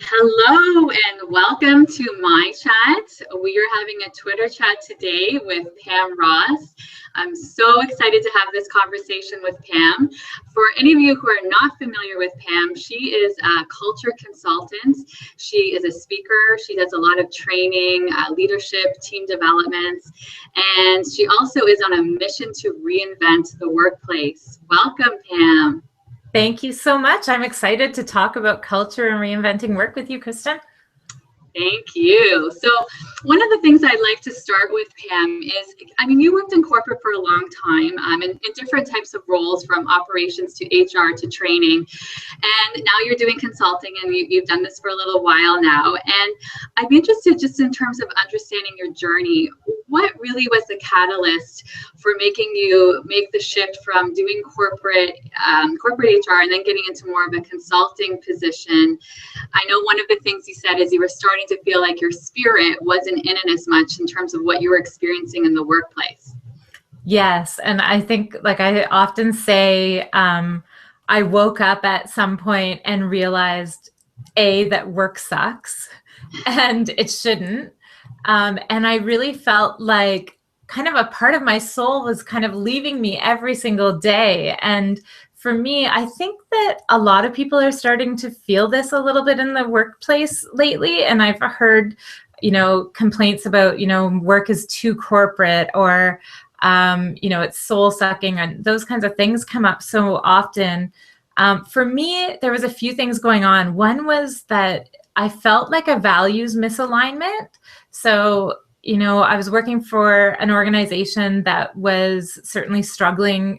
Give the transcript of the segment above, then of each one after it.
Hello and welcome to my chat. We are having a Twitter chat today with Pam Ross. I'm so excited to have this conversation with Pam. For any of you who are not familiar with Pam, she is a culture consultant. She is a speaker. She does a lot of training, leadership, team development, and she also is on a mission to reinvent the workplace. Welcome, Pam. Thank you so much. I'm excited to talk about culture and reinventing work with you, Kristen. Thank you. So one of the things I'd like to start with, Pam, is, you worked in corporate for a long time in different types of roles, from operations to HR to training. And now you're doing consulting, and you've done this for a little while now. And I'm interested, just in terms of understanding your journey, what really was the catalyst for making you make the shift from doing corporate HR and then getting into more of a consulting position? I know one of the things you said is you were starting to feel like your spirit wasn't in it as much in terms of what you were experiencing in the workplace. Yes. And I think, like I often say, I woke up at some point and realized, that work sucks and it shouldn't. And I really felt like kind of a part of my soul was kind of leaving me every single day. And for me, I think that a lot of people are starting to feel this a little bit in the workplace lately. And I've heard, complaints about, work is too corporate, or, it's soul sucking, and those kinds of things come up so often. For me, there was a few things going on. One was that I felt like a values misalignment. So, I was working for an organization that was certainly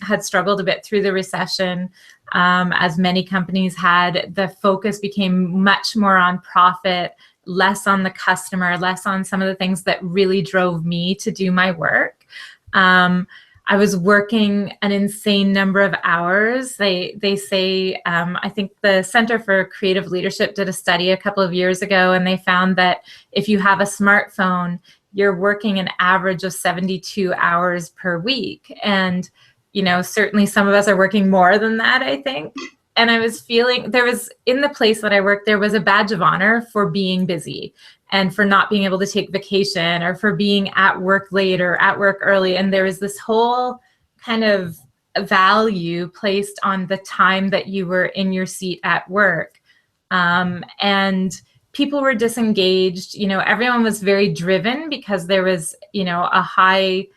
had struggled a bit through the recession, as many companies had. The focus became much more on profit, less on the customer, less on some of the things that really drove me to do my work. I was working an insane number of hours. They say, I think the Center for Creative Leadership did a study a couple of years ago, and they found that if you have a smartphone, you're working an average of 72 hours per week. And, certainly some of us are working more than that, I think. And I was feeling, in the place that I worked, there was a badge of honor for being busy and for not being able to take vacation, or for being at work late or at work early. And there was this whole kind of value placed on the time that you were in your seat at work. And people were disengaged. Everyone was very driven because there was, a high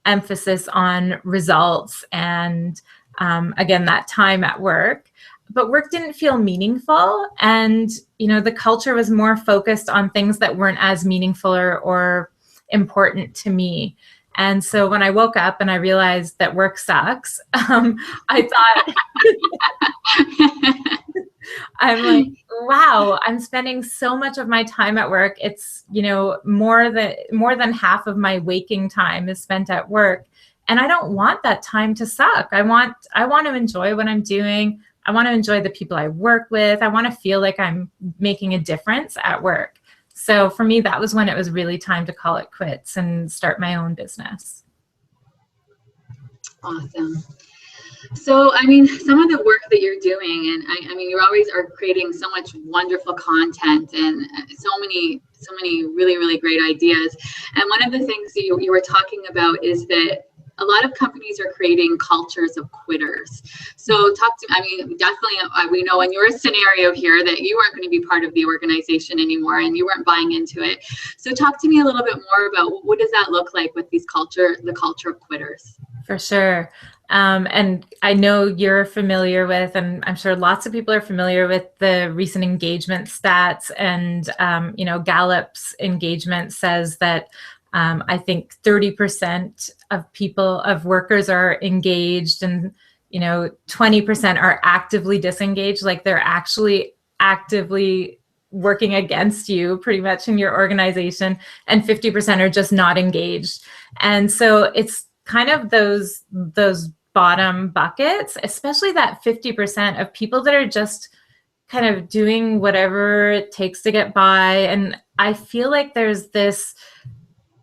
emphasis on results and, again, that time at work. But work didn't feel meaningful. And, the culture was more focused on things that weren't as meaningful or important to me. And so when I woke up and I realized that work sucks, I thought, I'm like, wow, I'm spending so much of my time at work. It's, more than half of my waking time is spent at work. And I don't want that time to suck. I want to enjoy what I'm doing. I want to enjoy the people I work with. I want to feel like I'm making a difference at work. So for me, that was when it was really time to call it quits and start my own business. Awesome. So, some of the work that you're doing, and you always are creating so much wonderful content and so many really, really great ideas. And one of the things that you were talking about is that a lot of companies are creating cultures of quitters. So definitely, we know in your scenario here that you weren't going to be part of the organization anymore and you weren't buying into it. So talk to me a little bit more about what does that look like with the culture of quitters? For sure. And I know you're familiar with, and I'm sure lots of people are familiar with, the recent engagement stats. And, Gallup's engagement says that I think 30% of workers are engaged, and 20% are actively disengaged, like they're actually actively working against you pretty much in your organization, and 50% are just not engaged. And so it's kind of those bottom buckets, especially that 50% of people that are just kind of doing whatever it takes to get by. And I feel like there's this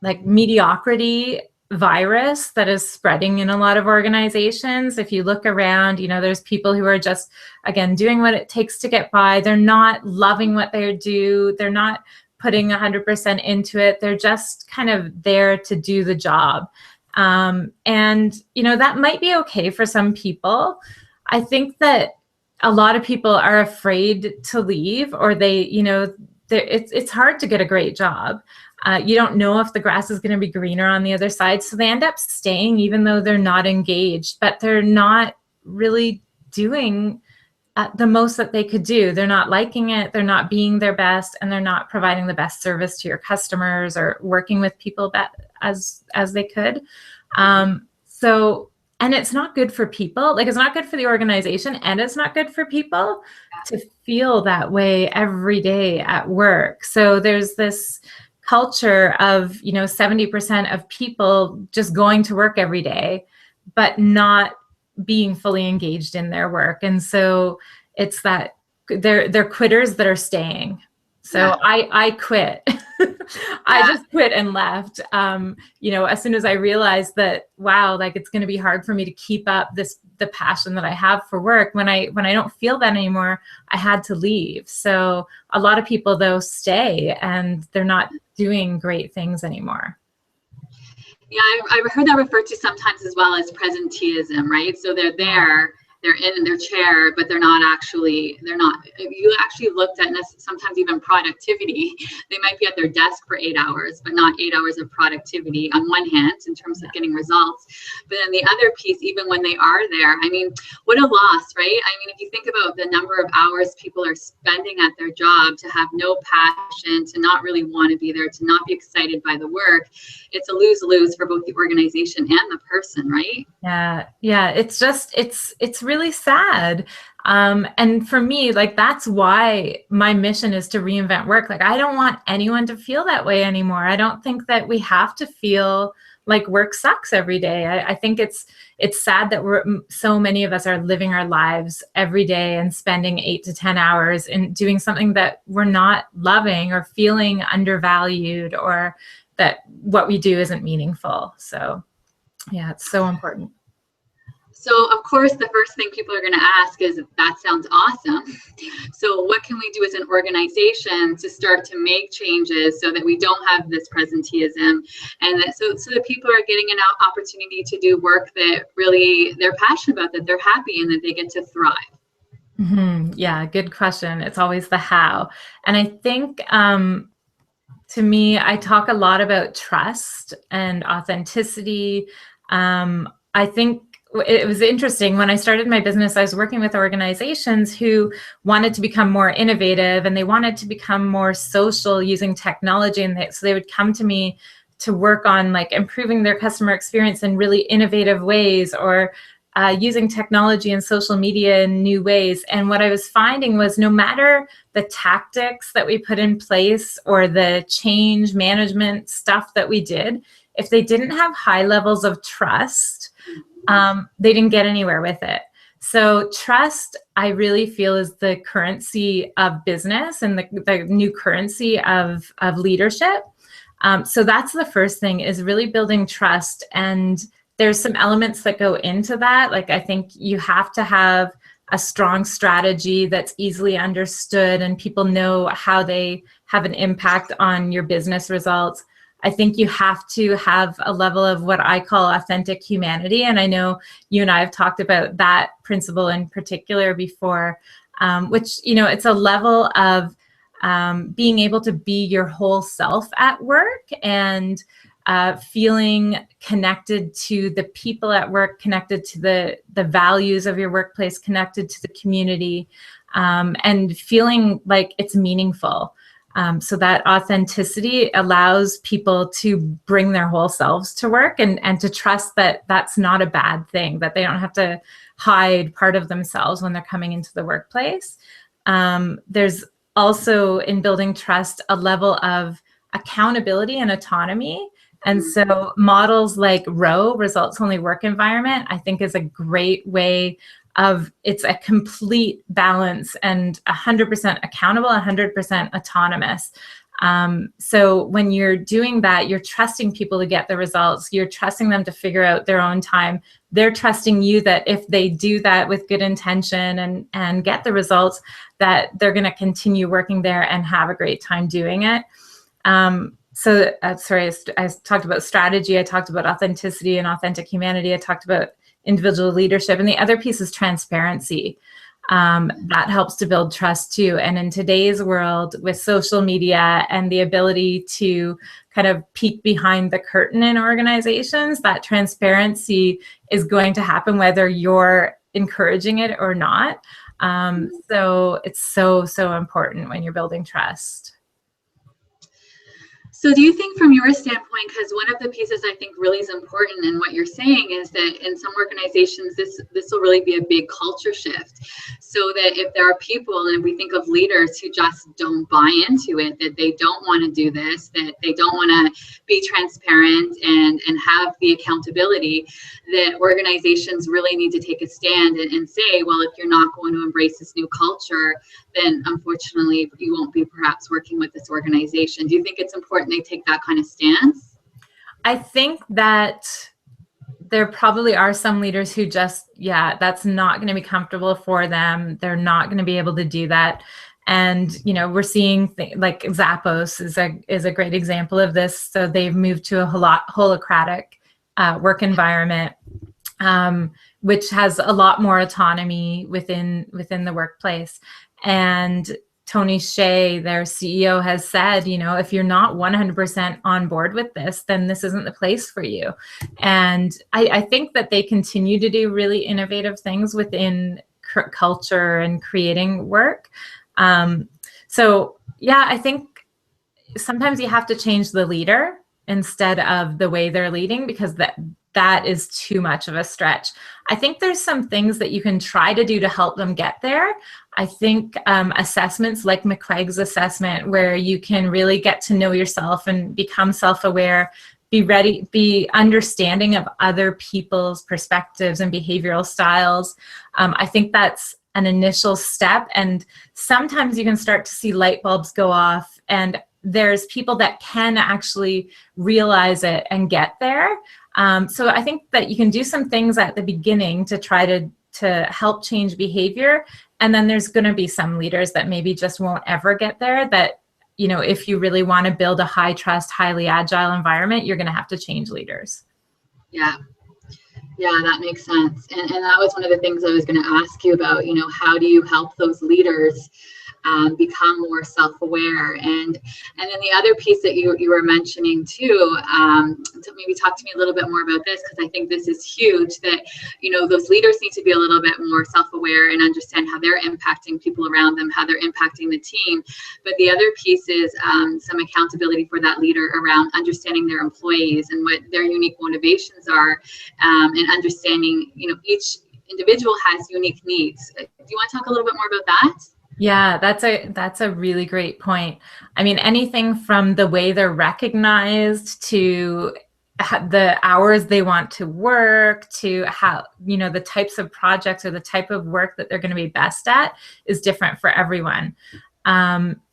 like mediocrity virus that is spreading in a lot of organizations. If you look around, there's people who are just, again, doing what it takes to get by. They're not loving what they do. They're not putting 100% into it. They're just kind of there to do the job. And, that might be okay for some people. I think that a lot of people are afraid to leave, or it's hard to get a great job. You don't know if the grass is going to be greener on the other side. So they end up staying even though they're not engaged, but they're not really doing the most that they could do. They're not liking it. They're not being their best, and they're not providing the best service to your customers or working with people as they could. And it's not good for people. Like, it's not good for the organization, and it's not good for people to feel that way every day at work. So there's this culture of, 70% of people just going to work every day, but not being fully engaged in their work. And so it's that they're quitters that are staying. So I quit. I just quit and left. As soon as I realized that, wow, like, it's going to be hard for me to keep up the passion that I have for work. When I don't feel that anymore, I had to leave. So a lot of people, though, stay, and they're not doing great things anymore. Yeah, I've heard that referred to sometimes as well as presenteeism, right? So they're there, they're in their chair, but they're not. You actually looked at sometimes even productivity. They might be at their desk for 8 hours, but not 8 hours of productivity on one hand in terms of getting results. But then the other piece, even when they are there, I mean, what a loss, right? I mean, if you think about the number of hours people are spending at their job, to have no passion, to not really want to be there, to not be excited by the work, it's a lose-lose for both the organization and the person, right? Yeah. It's just, it's really sad. And for me, like, that's why my mission is to reinvent work. Like, I don't want anyone to feel that way anymore. I don't think that we have to feel like work sucks every day. I think it's sad that so many of us are living our lives every day and spending 8 to 10 hours in doing something that we're not loving, or feeling undervalued, or that what we do isn't meaningful. So yeah, it's so important. So, of course, the first thing people are going to ask is, that sounds awesome. So what can we do as an organization to start to make changes so that we don't have this presenteeism, and that so that people are getting an opportunity to do work that really they're passionate about, that they're happy, and that they get to thrive? Mm-hmm. Yeah, good question. It's always the how. And I think to me, I talk a lot about trust and authenticity. I think it was interesting when I started my business. I was working with organizations who wanted to become more innovative, and they wanted to become more social using technology. And so they would come to me to work on, like, improving their customer experience in really innovative ways, or using technology and social media in new ways. And what I was finding was, no matter the tactics that we put in place or the change management stuff that we did, if they didn't have high levels of trust, they didn't get anywhere with it. So trust, I really feel, is the currency of business, and the new currency of leadership. So that's the first thing, is really building trust. And there's some elements that go into that. Like, I think you have to have a strong strategy that's easily understood, and people know how they have an impact on your business results. I think you have to have a level of what I call authentic humanity. And I know you and I have talked about that principle in particular before, which, it's a level of being able to be your whole self at work, and feeling connected to the people at work, connected to the values of your workplace, connected to the community, and feeling like it's meaningful. So that authenticity allows people to bring their whole selves to work, and to trust that that's not a bad thing, that they don't have to hide part of themselves when they're coming into the workplace. There's also, in building trust, a level of accountability and autonomy. And so models like ROWE, Results Only Work Environment, I think is a great way of, it's a complete balance, and 100% accountable, 100% autonomous. So when you're doing that, you're trusting people to get the results. You're trusting them to figure out their own time. They're trusting you that if they do that with good intention and get the results, that they're going to continue working there and have a great time doing it. Sorry, I talked about strategy. I talked about authenticity and authentic humanity. I talked about individual leadership. And the other piece is transparency. That helps to build trust too. And in today's world with social media and the ability to kind of peek behind the curtain in organizations, that transparency is going to happen whether you're encouraging it or not. So it's so important when you're building trust. So do you think from your standpoint, because one of the pieces I think really is important in what you're saying is that in some organizations, this will really be a big culture shift. So that if there are people, and we think of leaders who just don't buy into it, that they don't want to do this, that they don't want to be transparent and have the accountability, that organizations really need to take a stand and say, well, if you're not going to embrace this new culture, then unfortunately you won't be perhaps working with this organization. Do you think it's important they take that kind of stance? I think that there probably are some leaders who just, that's not going to be comfortable for them. They're not going to be able to do that. And, we're seeing like Zappos is a great example of this. So they've moved to a holacratic work environment, which has a lot more autonomy within the workplace. And Tony Hsieh, their CEO, has said, if you're not 100% on board with this, then this isn't the place for you. And I think that they continue to do really innovative things within culture and creating work. I think sometimes you have to change the leader instead of the way they're leading, because that is too much of a stretch. I think there's some things that you can try to do to help them get there. I think assessments like McQuaig's assessment, where you can really get to know yourself and become self-aware, be understanding of other people's perspectives and behavioral styles. I think that's an initial step. And sometimes you can start to see light bulbs go off, and there's people that can actually realize it and get there. So I think that you can do some things at the beginning to try to help change behavior. And then there's going to be some leaders that maybe just won't ever get there, that, if you really want to build a high trust, highly agile environment, you're going to have to change leaders. Yeah, that makes sense. And that was one of the things I was going to ask you about, how do you help those leaders become more self-aware? And then the other piece that you were mentioning too, to maybe talk to me a little bit more about this, because I think this is huge, that those leaders need to be a little bit more self-aware and understand how they're impacting people around them, how they're impacting the team. But the other piece is some accountability for that leader around understanding their employees and what their unique motivations are, and understanding each individual has unique needs. Do you want to talk a little bit more about that? Yeah, that's a really great point. I mean, anything from the way they're recognized to the hours they want to work to how, the types of projects or the type of work that they're going to be best at is different for everyone.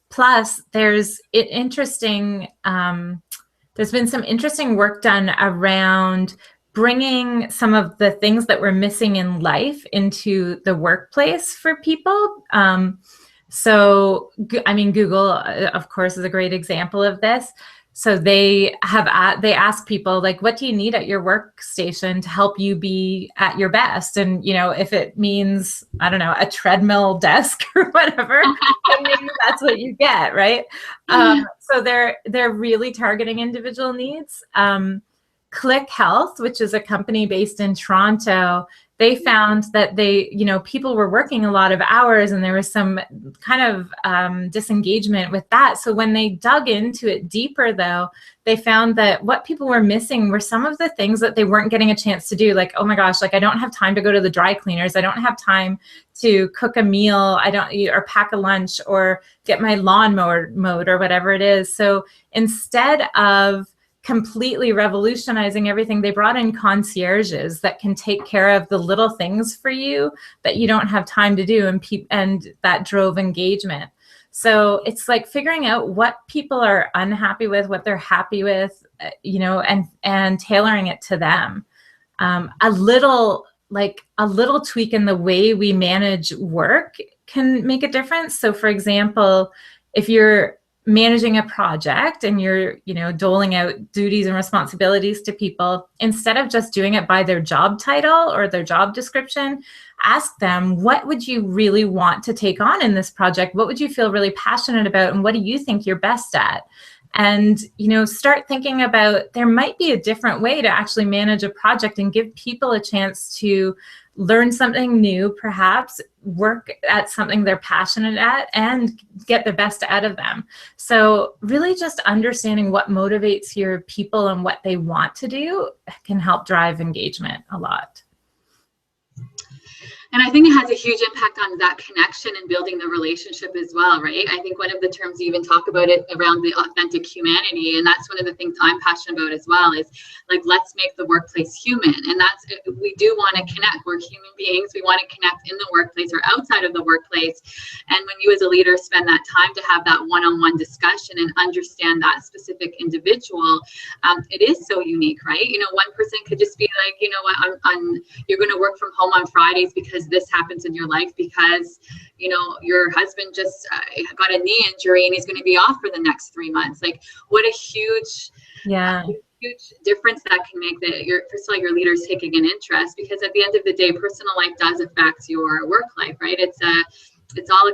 Plus, there's been some interesting work done around bringing some of the things that we're missing in life into the workplace for people. Google, of course, is a great example of this. So they ask people, like, what do you need at your workstation to help you be at your best? And, if it means, I don't know, a treadmill desk or whatever, then maybe that's what you get, right? So they're really targeting individual needs. Click Health, which is a company based in Toronto, they found that people were working a lot of hours, and there was some kind of disengagement with that. So when they dug into it deeper, though, they found that what people were missing were some of the things that they weren't getting a chance to do. Like, oh my gosh, like I don't have time to go to the dry cleaners. I don't have time to cook a meal. Or pack a lunch or get my lawn mowed or whatever it is. So instead of completely revolutionizing everything. They brought in concierges that can take care of the little things for you that you don't have time to do, and that drove engagement. So it's like figuring out what people are unhappy with, what they're happy with, and tailoring it to them. A little tweak in the way we manage work can make a difference. So for example, if you're managing a project and you're, doling out duties and responsibilities to people, instead of just doing it by their job title or their job description, ask them, what would you really want to take on in this project? What would you feel really passionate about? And what do you think you're best at? And, start thinking about, there might be a different way to actually manage a project and give people a chance to learn something new, perhaps work at something they're passionate at, and get the best out of them. So really just understanding what motivates your people and what they want to do can help drive engagement a lot. And I think it has a huge impact on that connection and building the relationship as well, right? I think one of the terms you even talk about it around the authentic humanity, and that's one of the things I'm passionate about as well, is like, let's make the workplace human. And that's, we do want to connect. We're human beings. We want to connect in the workplace or outside of the workplace. And when you as a leader spend that time to have that one-on-one discussion and understand that specific individual, it is so unique, right? One person could just be like, you're going to work from home on Fridays because this happens in your life, because your husband just got a knee injury and he's going to be off for the next 3 months. Like, what a huge difference that can make, that first of all, your leaders taking an interest, because at the end of the day, personal life does affect your work life, right? It's all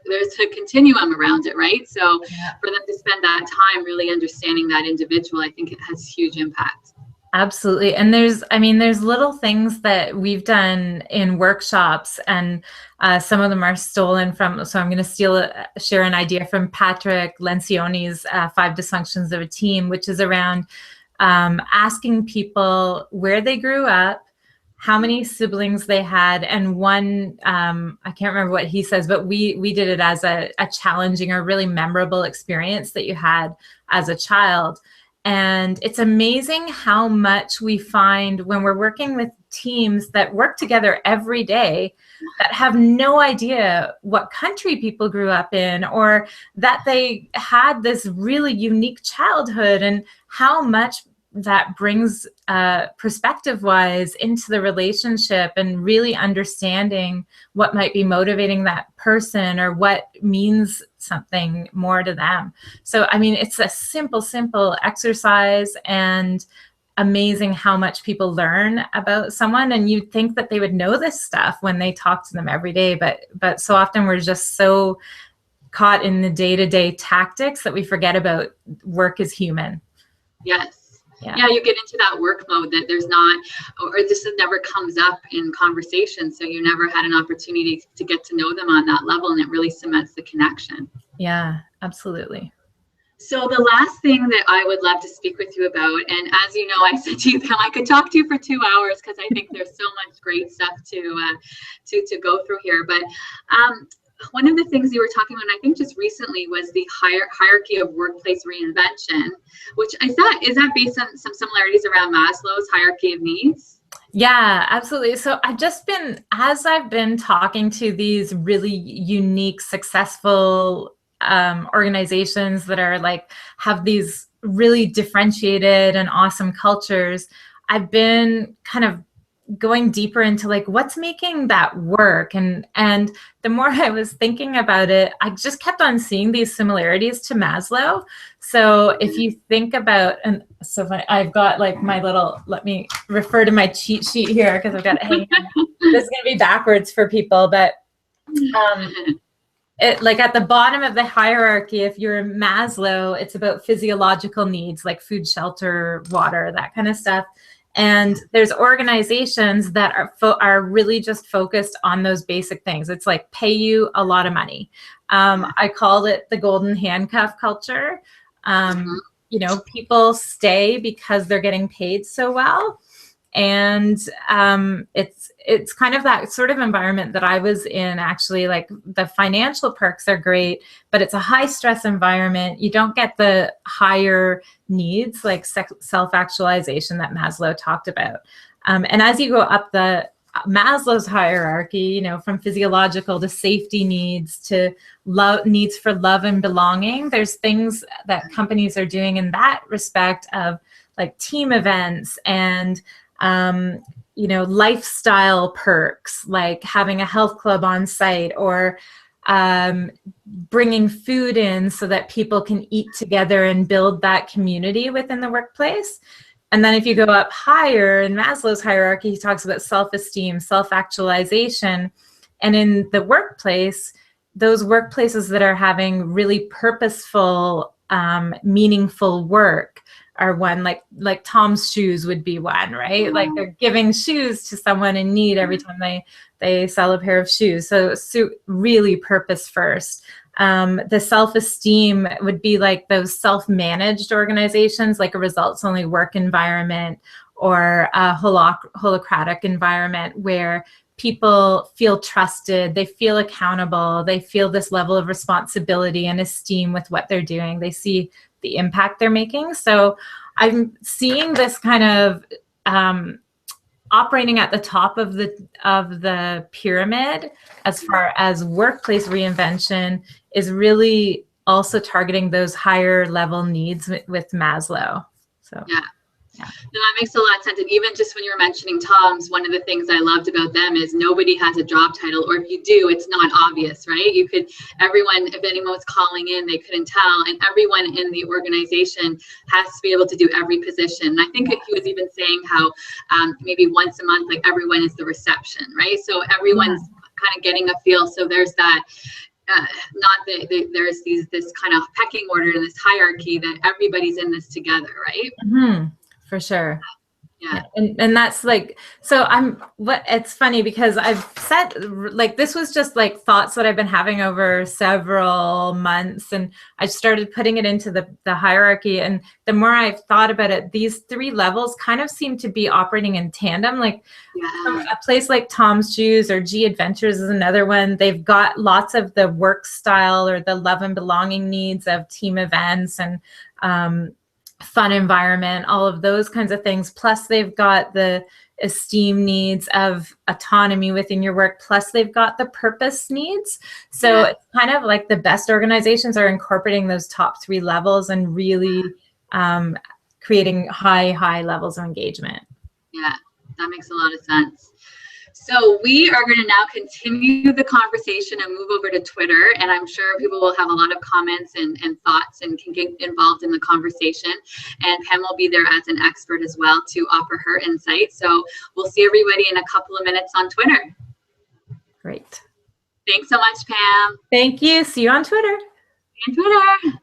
there's a continuum around it, right? So for them to spend that time really understanding that individual, I think it has huge impact. Absolutely. And there's little things that we've done in workshops, and some of them are stolen from, so I'm going to share an idea from Patrick Lencioni's 5 Dysfunctions of a Team, which is around asking people where they grew up, how many siblings they had, and one, I can't remember what he says, but we did it as a challenging or really memorable experience that you had as a child. And it's amazing how much we find when we're working with teams that work together every day that have no idea what country people grew up in, or that they had this really unique childhood, and how much that brings perspective-wise into the relationship, and really understanding what might be motivating that person or what means something more to them. So, it's a simple exercise, and amazing how much people learn about someone. And you'd think that they would know this stuff when they talk to them every day, but so often we're just so caught in the day-to-day tactics that we forget about work is human. Yes. Yeah, you get into that work mode that there's not, or this never comes up in conversation. So you never had an opportunity to get to know them on that level, and it really cements the connection. Yeah, absolutely. So the last thing that I would love to speak with you about, and as you know, I said to you, I could talk to you for 2 hours, because I think there's so much great stuff to go through here. But one of the things you were talking about, I think just recently, was the hierarchy of workplace reinvention, which is that based on some similarities around Maslow's hierarchy of needs? Yeah, absolutely. So as I've been talking to these really unique, successful organizations that are have these really differentiated and awesome cultures, I've been kind of going deeper into what's making that work. And the more I was thinking about it, I just kept on seeing these similarities to Maslow. So if you think about, and so I've got my little, let me refer to my cheat sheet here, because I've got it hanging. This is going to be backwards for people, but at the bottom of the hierarchy, if you're in Maslow, it's about physiological needs like food, shelter, water, that kind of stuff. And there's organizations that are really just focused on those basic things. It's pay you a lot of money. I called it the golden handcuff culture. People stay because they're getting paid so well. And it's kind of that sort of environment that I was in, actually. Like, the financial perks are great, but it's a high stress environment. You don't get the higher needs like self-actualization that Maslow talked about. And as you go up the Maslow's hierarchy, you know, from physiological to safety needs to needs for love and belonging, there's things that companies are doing in that respect of like team events and you know, lifestyle perks, like having a health club on site, or bringing food in so that people can eat together and build that community within the workplace. And then if you go up higher in Maslow's hierarchy, he talks about self-esteem, self-actualization. And in the workplace, those workplaces that are having really purposeful, meaningful work are one. Like Tom's Shoes would be one, right? Like, they're giving shoes to someone in need every time they sell a pair of shoes. So really purpose first. The self-esteem would be like those self-managed organizations, like a results-only work environment or a holacratic environment where people feel trusted, they feel accountable, they feel this level of responsibility and esteem with what they're doing. They see the impact they're making. So I'm seeing this kind of operating at the top of the pyramid as far as workplace reinvention is really also targeting those higher level needs with Maslow. So yeah. No, that makes a lot of sense. And even just when you were mentioning Tom's, one of the things I loved about them is nobody has a job title, or if you do, it's not obvious, right? Everyone, if anyone was calling in, they couldn't tell, and everyone in the organization has to be able to do every position. And I think he was even saying how maybe once a month, like, everyone is the reception, right? So everyone's kind of getting a feel. So there's that. There's this kind of pecking order and this hierarchy that everybody's in this together, right? Mm-hmm. For sure. Yeah. And that's like, so it's funny because I've said, like, this was just like thoughts that I've been having over several months, and I started putting it into the hierarchy. And the more I've thought about it, these three levels kind of seem to be operating in tandem. Like, a place like Tom's Shoes or G Adventures is another one. They've got lots of the work style or the love and belonging needs of team events and, fun environment, all of those kinds of things. Plus they've got the esteem needs of autonomy within your work. Plus they've got the purpose needs. So it's kind of like the best organizations are incorporating those top three levels and really creating high levels of engagement. Yeah, that makes a lot of sense. So we are going to now continue the conversation and move over to Twitter. And I'm sure people will have a lot of comments and thoughts and can get involved in the conversation. And Pam will be there as an expert as well to offer her insight. So we'll see everybody in a couple of minutes on Twitter. Great. Thanks so much, Pam. Thank you. See you on Twitter. See you on Twitter.